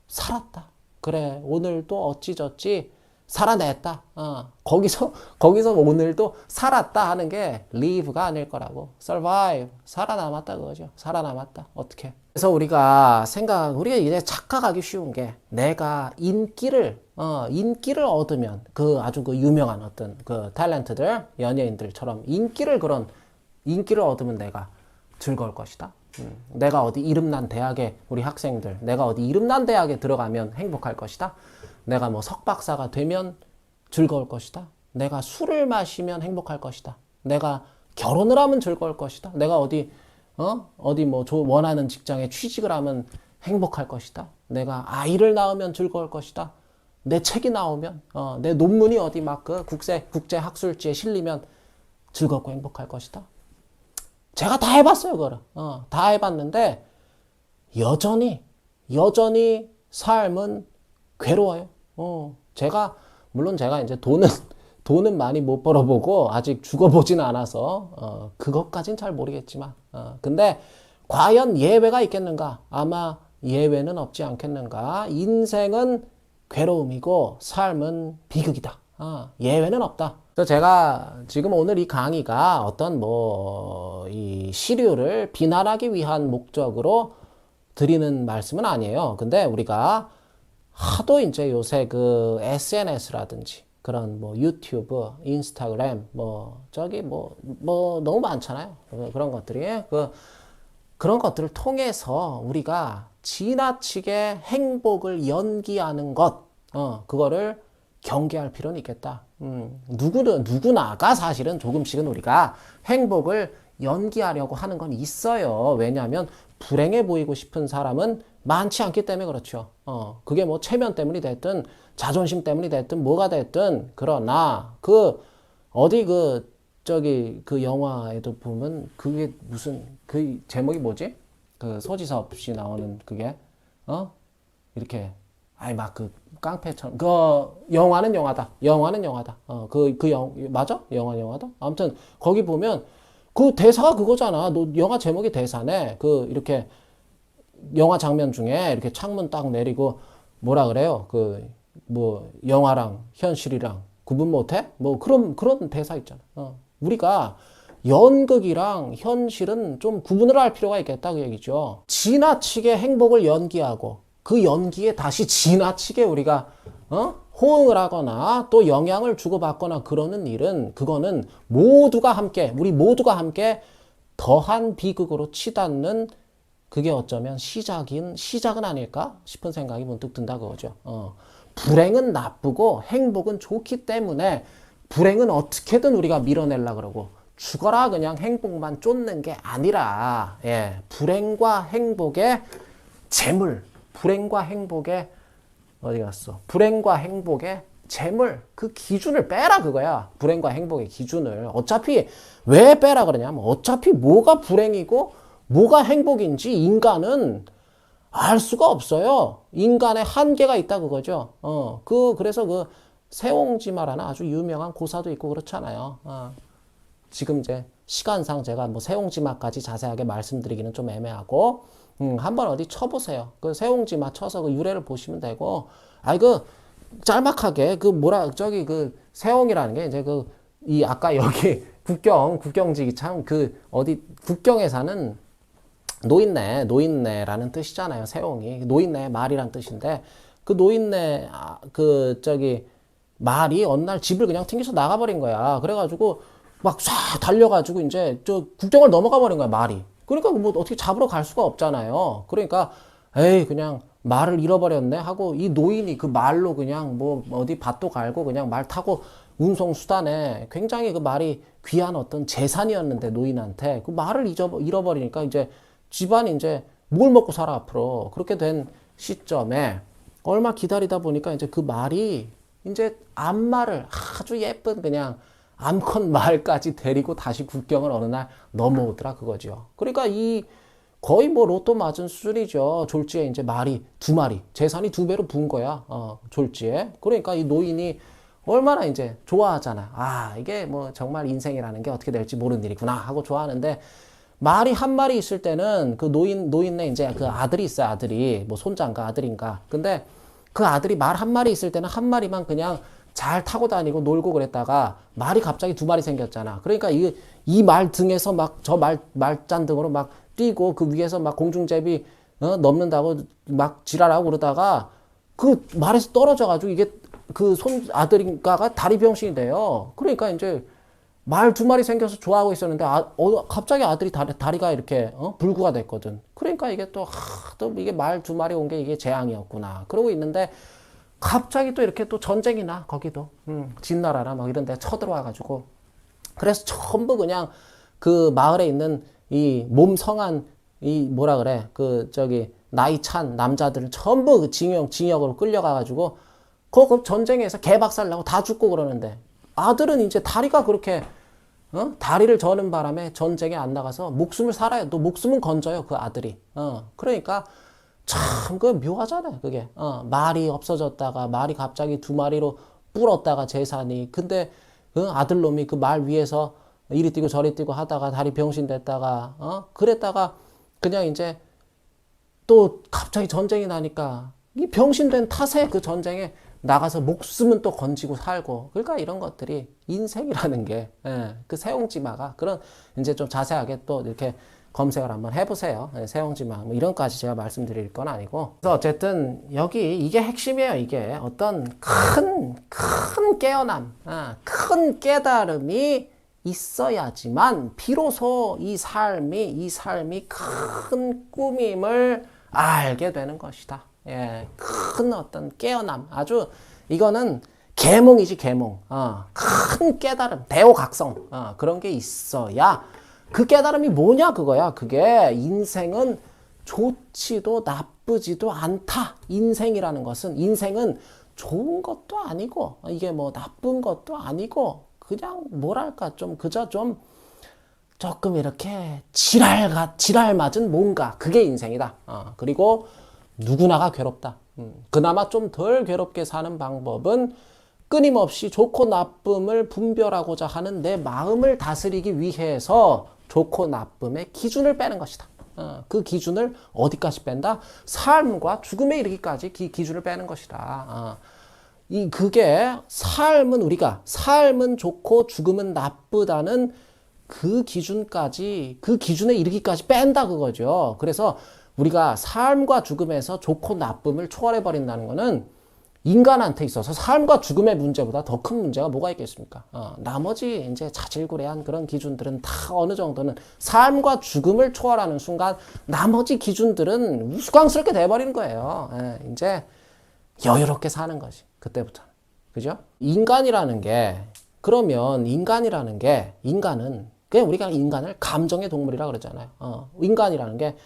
살았다. 그래. 오늘도 어찌저찌 살아냈다. 거기서 오늘도 살았다 하는 게 live가 아닐 거라고. survive. 살아남았다 그거죠. 살아남았다. 어떻게. 그래서 우리가 이제 착각하기 쉬운 게, 내가 인기를 얻으면, 아주 유명한 어떤 탤런트들, 연예인들처럼 인기를 얻으면 내가 즐거울 것이다. 내가 어디 이름난 대학에, 우리 학생들, 내가 어디 이름난 대학에 들어가면 행복할 것이다. 내가 석박사가 되면 즐거울 것이다. 내가 술을 마시면 행복할 것이다. 내가 결혼을 하면 즐거울 것이다. 내가 어디 원하는 직장에 취직을 하면 행복할 것이다. 내가 아이를 낳으면 즐거울 것이다. 내 책이 나오면, 내 논문이 어디 국제 학술지에 실리면 즐겁고 행복할 것이다. 제가 다 해봤어요, 그거를. 다 해봤는데, 여전히 삶은 괴로워요. 물론 제가 이제 돈은 많이 못 벌어보고, 아직 죽어보진 않아서, 그것까진 잘 모르겠지만, 근데, 과연 예외가 있겠는가? 아마 예외는 없지 않겠는가? 인생은 괴로움이고, 삶은 비극이다. 예외는 없다. 그래서 제가 지금 오늘 이 강의가 어떤 이 시류를 비난하기 위한 목적으로 드리는 말씀은 아니에요. 근데 우리가 하도 이제 요새 SNS라든지 그런 유튜브, 인스타그램, 너무 많잖아요. 그런 것들이. 그런 것들을 통해서 우리가 지나치게 행복을 연기하는 것, 그거를 경계할 필요는 있겠다. 누구나가 사실은 조금씩은 우리가 행복을 연기하려고 하는 건 있어요. 왜냐하면 불행해 보이고 싶은 사람은 많지 않기 때문에 그렇죠. 그게 뭐 체면 때문이 됐든 자존심 때문이 됐든 뭐가 됐든 그러나 어디 그 영화에도 보면 그게 무슨 그 제목이 뭐지? 그 소지섭 씨 나오는 그게 이렇게 아이 막 그 깡패처럼 영화는 영화다. 맞아? 영화다. 아무튼 거기 보면 그 대사가 그거잖아. 너 영화 제목이 대사네. 이렇게 영화 장면 중에 이렇게 창문 딱 내리고 뭐라 그래요? 뭐 영화랑 현실이랑 구분 못해? 뭐 그런 대사 있잖아. 우리가 연극이랑 현실은 좀 구분을 할 필요가 있겠다 그 얘기죠. 지나치게 행복을 연기하고 그 연기에 다시 지나치게 우리가 호응을 하거나 또 영향을 주고받거나 그러는 일은 그거는 우리 모두가 함께 더한 비극으로 치닫는 그게 어쩌면 시작은 아닐까 싶은 생각이 문득 든다 그거죠. 불행은 나쁘고 행복은 좋기 때문에 불행은 어떻게든 우리가 밀어내려 그러고 죽어라 그냥 행복만 쫓는 게 아니라 불행과 행복의 재물 그 기준을 빼라 그거야. 불행과 행복의 기준을 어차피 왜 빼라 그러냐면 어차피 뭐가 불행이고 뭐가 행복인지 인간은 알 수가 없어요. 인간의 한계가 있다 그거죠. 그래서 세옹지마라는 아주 유명한 고사도 있고 그렇잖아요. 지금 이제 시간상 제가 뭐 세옹지마까지 자세하게 말씀드리기는 좀 애매하고, 한번 어디 쳐보세요. 그 세옹지마 쳐서 그 유래를 보시면 되고, 짤막하게 세옹이라는 게 이제 아까 여기 국경지기 참 국경에 사는 노인네라는 뜻이잖아요. 세옹이. 노인네 말이란 뜻인데, 그 노인네, 말이 어느 날 집을 그냥 튕겨서 나가버린 거야. 그래가지고, 막 싹 달려가지고, 이제, 국경을 넘어가 버린 거야, 말이. 그러니까 뭐 어떻게 잡으러 갈 수가 없잖아요. 그러니까, 그냥 말을 잃어버렸네 하고, 이 노인이 그 말로 그냥 뭐 어디 밭도 갈고 그냥 말 타고 운송수단에 굉장히 그 말이 귀한 어떤 재산이었는데, 노인한테. 그 말을 잃어버리니까 이제, 집안이 이제 뭘 먹고 살아 앞으로 그렇게 된 시점에 얼마 기다리다 보니까 이제 그 말이 이제 암말을 아주 예쁜 그냥 암컷 말까지 데리고 다시 국경을 어느 날 넘어오더라 그거죠. 그러니까 거의 뭐 로또 맞은 수준이죠. 졸지에 이제 말이 2마리 재산이 2배로 부은 거야. 졸지에. 그러니까 이 노인이 얼마나 이제 좋아하잖아. 이게 뭐 정말 인생이라는 게 어떻게 될지 모르는 일이구나 하고 좋아하는데, 말이 1마리 있을 때는 그 노인네 이제 그 아들이 있어요. 아들이 뭐 손자인가 아들인가. 근데 그 아들이 말 1마리 있을 때는 1마리만 그냥 잘 타고 다니고 놀고 그랬다가 말이 갑자기 2마리 생겼잖아. 그러니까 이 말 등에서 막 저 말잔 등으로 막 뛰고 그 위에서 막 공중제비 넘는다고 막 지랄하고 그러다가 그 말에서 떨어져가지고 이게 그 아들인가가 다리 병신이 돼요. 그러니까 이제 말 2마리 생겨서 좋아하고 있었는데 갑자기 아들이 다리가 이렇게 불구가 됐거든. 그러니까 이게 또 이게 말 2마리 온 게 이게 재앙이었구나. 그러고 있는데 갑자기 또 이렇게 또 전쟁이 나 거기도 진나라나 막 이런 데 쳐들어와가지고, 그래서 전부 그냥 그 마을에 있는 이 몸성한 뭐라 그래 나이 찬 남자들은 전부 그 징역으로 끌려가가지고 그 전쟁에서 개박살나고 다 죽고 그러는데, 아들은 이제 다리가 그렇게 다리를 저는 바람에 전쟁에 안 나가서 목숨을 살아요. 또 목숨은 건져요 그 아들이. 그러니까 참 묘하잖아요 그게. 말이 없어졌다가 말이 갑자기 2마리로 불었다가 재산이. 근데 아들놈이 그 말 위에서 이리 뛰고 저리 뛰고 하다가 다리 병신 됐다가 그랬다가 그냥 이제 또 갑자기 전쟁이 나니까 이 병신된 탓에 그 전쟁에 나가서 목숨은 또 건지고 살고. 그러니까 이런 것들이 인생이라는 게, 그 세옹지마가 그런, 이제 좀 자세하게 또 이렇게 검색을 한번 해보세요. 세옹지마 뭐 이런까지 제가 말씀드릴 건 아니고. 그래서 어쨌든 이게 핵심이에요. 이게 어떤 큰 깨어남, 큰 깨달음이 있어야지만 비로소 이 삶이 큰 꿈임을 알게 되는 것이다. 예, 큰 어떤 깨어남. 아주 이거는 계몽이지, 계몽. 큰 깨달음, 대오각성. 그런 게 있어야 그 깨달음이 뭐냐 그거야. 그게 인생은 좋지도 나쁘지도 않다. 인생이라는 것은 인생은 좋은 것도 아니고 이게 뭐 나쁜 것도 아니고 그냥 뭐랄까 좀 그저 좀 조금 이렇게 지랄 맞은 뭔가 그게 인생이다. 그리고 누구나가 괴롭다. 그나마 좀 덜 괴롭게 사는 방법은 끊임없이 좋고 나쁨을 분별하고자 하는 내 마음을 다스리기 위해서 좋고 나쁨의 기준을 빼는 것이다. 그 기준을 어디까지 뺀다? 삶과 죽음에 이르기까지 기준을 빼는 것이다. 그게 삶은 좋고 죽음은 나쁘다는 그 기준까지, 그 기준에 이르기까지 뺀다 그거죠. 그래서 우리가 삶과 죽음에서 좋고 나쁨을 초월해 버린다는 거는 인간한테 있어서 삶과 죽음의 문제보다 더 큰 문제가 뭐가 있겠습니까? 나머지 이제 자질구레한 그런 기준들은 다 어느 정도는 삶과 죽음을 초월하는 순간 나머지 기준들은 우스꽝스럽게 돼버리는 거예요. 이제 여유롭게 사는 거지. 그때부터. 그죠? 인간이라는 게 인간은 그냥 우리가 인간을 감정의 동물이라 그러잖아요. 인간이라는 게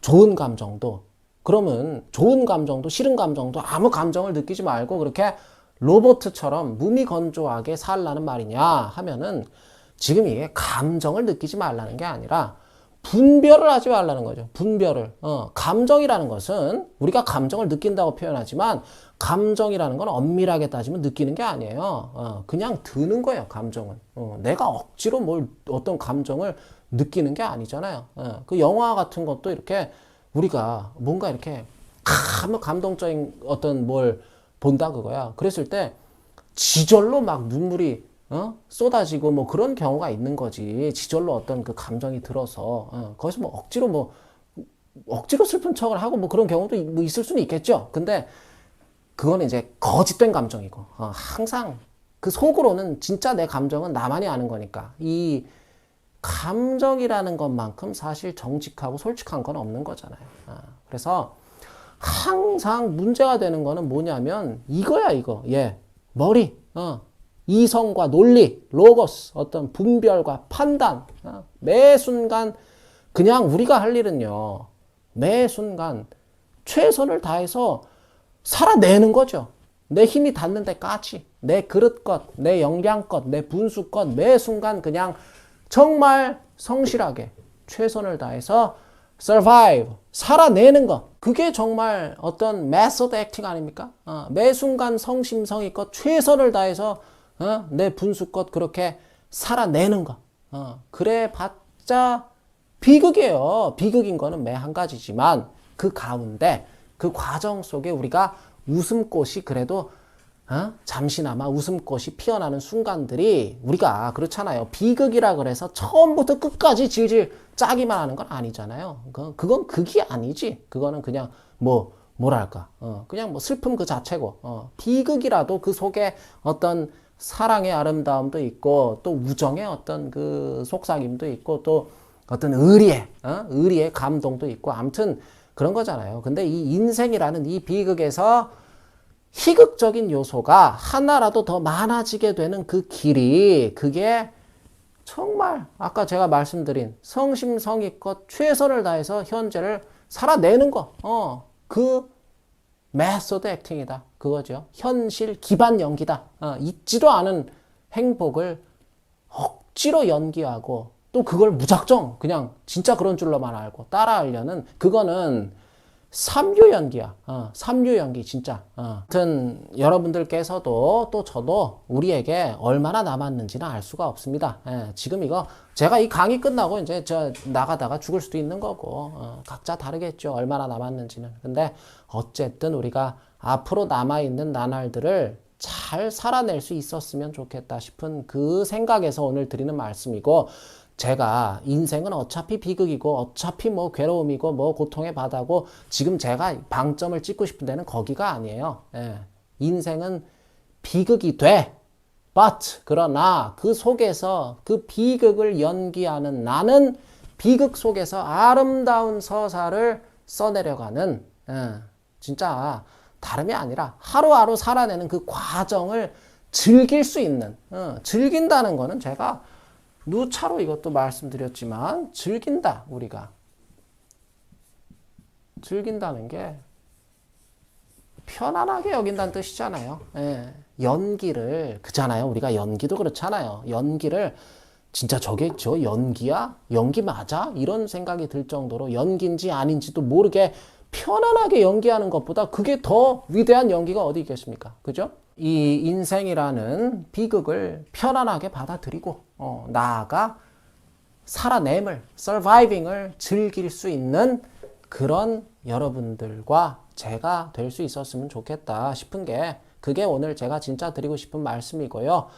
좋은 감정도 그러면 좋은 감정도 싫은 감정도 아무 감정을 느끼지 말고 그렇게 로봇처럼 무미건조하게 살라는 말이냐 하면은 지금 이게 감정을 느끼지 말라는 게 아니라 분별을 하지 말라는 거죠. 분별을. 감정이라는 것은 우리가 감정을 느낀다고 표현하지만 감정이라는 건 엄밀하게 따지면 느끼는 게 아니에요. 그냥 드는 거예요, 감정은. 내가 억지로 어떤 감정을 느끼는 게 아니잖아요. 그 영화 같은 것도 이렇게 우리가 뭔가 이렇게 감동적인 어떤 뭘 본다 그거야. 그랬을 때 지절로 막 눈물이 쏟아지고 뭐 그런 경우가 있는 거지. 지절로 어떤 그 감정이 들어서 거기서 뭐 억지로 슬픈 척을 하고 뭐 그런 경우도 뭐 있을 수는 있겠죠. 근데 그거는 이제 거짓된 감정이고 항상 그 속으로는 진짜 내 감정은 나만이 아는 거니까 이 감정이라는 것만큼 사실 정직하고 솔직한 건 없는 거잖아요. 그래서 항상 문제가 되는 거는 뭐냐면 이거야 이거. 머리, 이성과 논리, 로고스, 어떤 분별과 판단. 매 순간 그냥 우리가 할 일은요. 매 순간 최선을 다해서 살아내는 거죠. 내 힘이 닿는 데까지. 내 그릇것, 내 영양것, 내 분수것 매 순간 그냥 정말 성실하게 최선을 다해서 survive, 살아내는 것. 그게 정말 어떤 method acting 아닙니까? 매 순간 성심성의껏 최선을 다해서 내 분수껏 그렇게 살아내는 것. 그래 봤자 비극이에요. 비극인 거는 매 한 가지지만 그 가운데 그 과정 속에 우리가 웃음꽃이 그래도 잠시나마 웃음꽃이 피어나는 순간들이 우리가 그렇잖아요. 비극이라 그래서 처음부터 끝까지 질질 짜기만 하는 건 아니잖아요. 그건 극이 아니지. 그거는 그냥 뭐랄까. 그냥 슬픔 그 자체고. 비극이라도 그 속에 어떤 사랑의 아름다움도 있고 또 우정의 어떤 그 속삭임도 있고 또 어떤 의리의 감동도 있고 아무튼 그런 거잖아요. 근데 이 인생이라는 이 비극에서 희극적인 요소가 하나라도 더 많아지게 되는 그 길이 그게 정말 아까 제가 말씀드린 성심성의껏 최선을 다해서 현재를 살아내는 거. 그 메소드 액팅이다. 그거죠. 현실 기반 연기다. 있지도 않은 행복을 억지로 연기하고 또 그걸 무작정 그냥 진짜 그런 줄로만 알고 따라하려는 그거는 삼류 연기야. 삼류 연기 진짜. 아무튼 여러분들께서도 또 저도 우리에게 얼마나 남았는지는 알 수가 없습니다. 지금 이거 제가 이 강의 끝나고 이제 저 나가다가 죽을 수도 있는 거고 각자 다르겠죠. 얼마나 남았는지는. 근데 어쨌든 우리가 앞으로 남아있는 나날들을 잘 살아낼 수 있었으면 좋겠다 싶은 그 생각에서 오늘 드리는 말씀이고 제가 인생은 어차피 비극이고 어차피 뭐 괴로움이고 뭐 고통의 바다고 지금 제가 방점을 찍고 싶은 데는 거기가 아니에요. 인생은 비극이 돼. But 그러나 그 속에서 그 비극을 연기하는 나는 비극 속에서 아름다운 서사를 써내려가는 진짜 다름이 아니라 하루하루 살아내는 그 과정을 즐길 수 있는 즐긴다는 거는 제가 누차로 이것도 말씀드렸지만 즐긴다 우리가 즐긴다는 게 편안하게 여긴다는 뜻이잖아요. 예. 연기를 그잖아요. 우리가 연기도 그렇잖아요. 연기를 진짜 저게 저 연기야? 연기 맞아? 이런 생각이 들 정도로 연기인지 아닌지도 모르게 편안하게 연기하는 것보다 그게 더 위대한 연기가 어디 있겠습니까? 그죠? 이 인생이라는 비극을 편안하게 받아들이고 나아가 살아냄을, 서바이빙을 즐길 수 있는 그런 여러분들과 제가 될 수 있었으면 좋겠다 싶은 게 그게 오늘 제가 진짜 드리고 싶은 말씀이고요.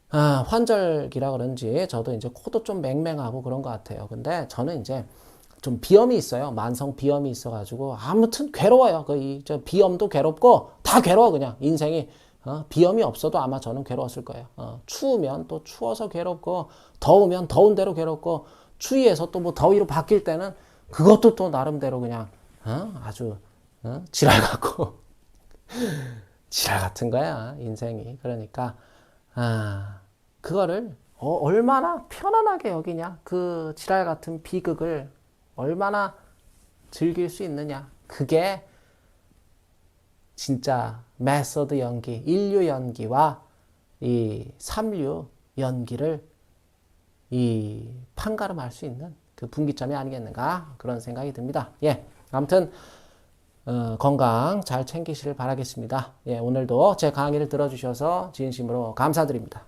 환절기라 그런지 저도 이제 코도 좀 맹맹하고 그런 것 같아요. 근데 저는 이제 좀 비염이 있어요. 만성 비염이 있어가지고 아무튼 괴로워요. 저 비염도 괴롭고 다 괴로워 그냥 인생이. 비염이 없어도 아마 저는 괴로웠을 거예요. 추우면 또 추워서 괴롭고 더우면 더운 대로 괴롭고 추위에서 또 뭐 더위로 바뀔 때는 그것도 또 나름대로 그냥 아주 지랄 같고 지랄 같은 거야 인생이. 그러니까 그거를 얼마나 편안하게 여기냐 그 지랄 같은 비극을 얼마나 즐길 수 있느냐 그게 진짜 메소드 연기, 인류 연기와 이 삼류 연기를 이 판가름할 수 있는 그 분기점이 아니겠는가 그런 생각이 듭니다. 예, 아무튼 건강 잘 챙기시길 바라겠습니다. 예, 오늘도 제 강의를 들어주셔서 진심으로 감사드립니다.